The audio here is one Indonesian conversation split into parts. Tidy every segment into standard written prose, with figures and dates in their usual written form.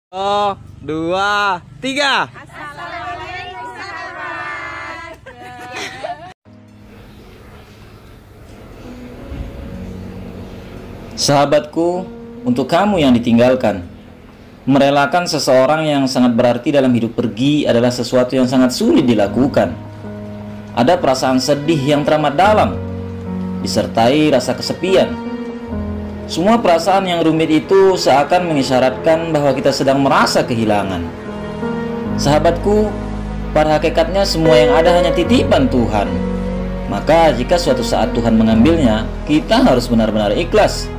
Oh, 2, 3. Assalamualaikum sahabat. Sahabatku, untuk kamu yang ditinggalkan, merelakan seseorang yang sangat berarti dalam hidup pergi adalah sesuatu yang sangat sulit dilakukan. Ada perasaan sedih yang teramat dalam, disertai rasa kesepian. Semua perasaan yang rumit itu seakan mengisyaratkan bahwa kita sedang merasa kehilangan. Sahabatku, pada hakikatnya semua yang ada hanya titipan Tuhan. Maka jika suatu saat Tuhan mengambilnya, kita harus benar-benar ikhlas.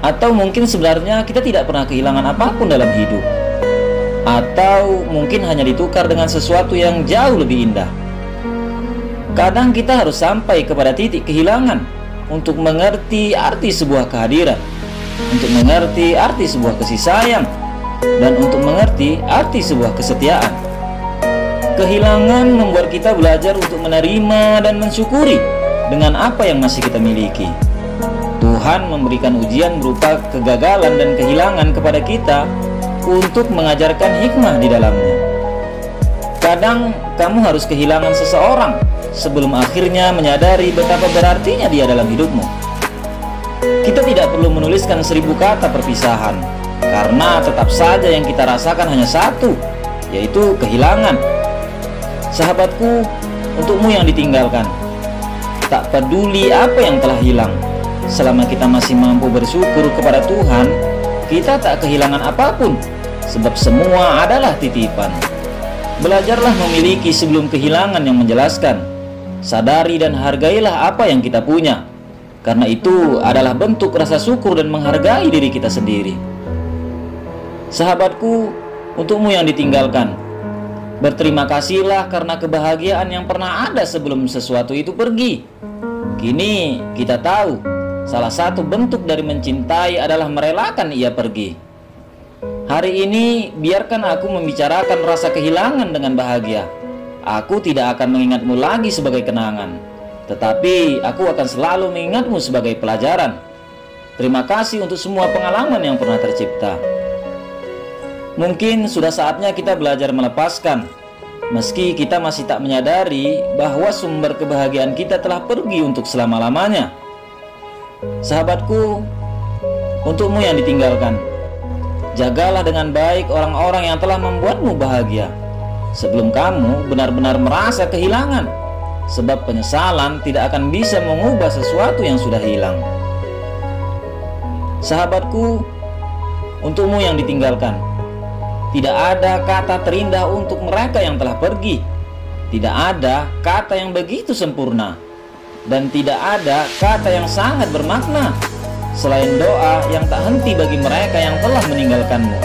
Atau mungkin sebenarnya kita tidak pernah kehilangan apapun dalam hidup. Atau mungkin hanya ditukar dengan sesuatu yang jauh lebih indah. Kadang kita harus sampai kepada titik kehilangan untuk mengerti arti sebuah kehadiran, untuk mengerti arti sebuah kasih sayang, dan untuk mengerti arti sebuah kesetiaan. Kehilangan membuat kita belajar untuk menerima dan mensyukuri dengan apa yang masih kita miliki. Tuhan memberikan ujian berupa kegagalan dan kehilangan kepada kita untuk mengajarkan hikmah di dalamnya. Kadang kamu harus kehilangan seseorang sebelum akhirnya menyadari betapa berartinya dia dalam hidupmu. Kita tidak perlu menuliskan 1000 kata perpisahan, karena tetap saja yang kita rasakan hanya satu, yaitu kehilangan. Sahabatku, untukmu yang ditinggalkan, tak peduli apa yang telah hilang, selama kita masih mampu bersyukur kepada Tuhan, kita tak kehilangan apapun, sebab semua adalah titipan. Belajarlah memiliki sebelum kehilangan yang menjelaskan. Sadari dan hargailah apa yang kita punya, karena itu adalah bentuk rasa syukur dan menghargai diri kita sendiri. Sahabatku, untukmu yang ditinggalkan, berterima kasihlah karena kebahagiaan yang pernah ada sebelum sesuatu itu pergi. Kini kita tahu, salah satu bentuk dari mencintai adalah merelakan ia pergi. Hari ini biarkan aku membicarakan rasa kehilangan dengan bahagia. Aku tidak akan mengingatmu lagi sebagai kenangan, tetapi aku akan selalu mengingatmu sebagai pelajaran. Terima kasih untuk semua pengalaman yang pernah tercipta. Mungkin sudah saatnya kita belajar melepaskan, meski kita masih tak menyadari bahwa sumber kebahagiaan kita telah pergi untuk selama-lamanya. Sahabatku, untukmu yang ditinggalkan, jagalah dengan baik orang-orang yang telah membuatmu bahagia sebelum kamu benar-benar merasa kehilangan, sebab penyesalan tidak akan bisa mengubah sesuatu yang sudah hilang. Sahabatku, untukmu yang ditinggalkan, tidak ada kata terindah untuk mereka yang telah pergi. Tidak ada kata yang begitu sempurna, dan tidak ada kata yang sangat bermakna selain doa yang tak henti bagi mereka yang telah meninggalkanmu.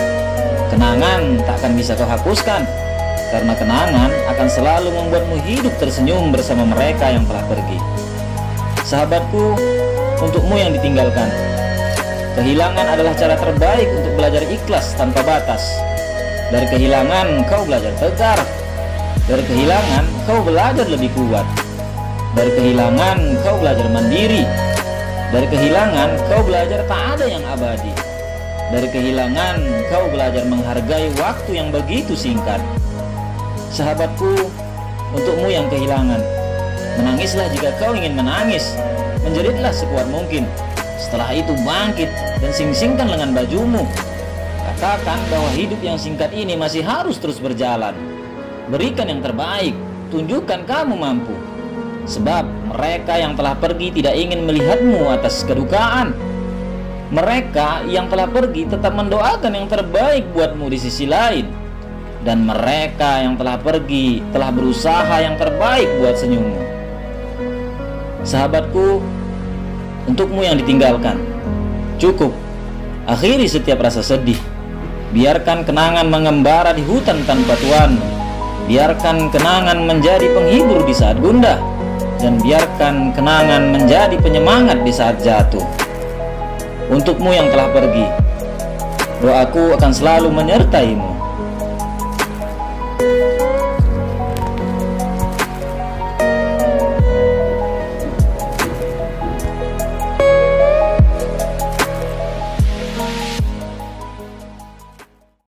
Kenangan tak akan bisa kau hapuskan, karena kenangan akan selalu membuatmu hidup tersenyum bersama mereka yang telah pergi. Sahabatku, untukmu yang ditinggalkan, kehilangan adalah cara terbaik untuk belajar ikhlas tanpa batas. Dari kehilangan kau belajar tegar. Dari kehilangan kau belajar lebih kuat. Dari kehilangan kau belajar mandiri. Dari kehilangan kau belajar tak ada yang abadi. Dari kehilangan kau belajar menghargai waktu yang begitu singkat. Sahabatku, untukmu yang kehilangan, menangislah jika kau ingin menangis, menjeritlah sekuat mungkin. Setelah itu bangkit dan sing-singkan lengan bajumu. Katakan bahwa hidup yang singkat ini masih harus terus berjalan. Berikan yang terbaik, tunjukkan kamu mampu. Sebab mereka yang telah pergi tidak ingin melihatmu atas kedukaan. Mereka yang telah pergi tetap mendoakan yang terbaik buatmu di sisi lain. Dan mereka yang telah pergi telah berusaha yang terbaik buat senyummu. Sahabatku, untukmu yang ditinggalkan, cukup akhiri setiap rasa sedih. Biarkan kenangan mengembara di hutan tanpa tuan. Biarkan kenangan menjadi penghibur di saat gundah. Dan biarkan kenangan menjadi penyemangat di saat jatuh. Untukmu yang telah pergi, doaku akan selalu menyertaimu.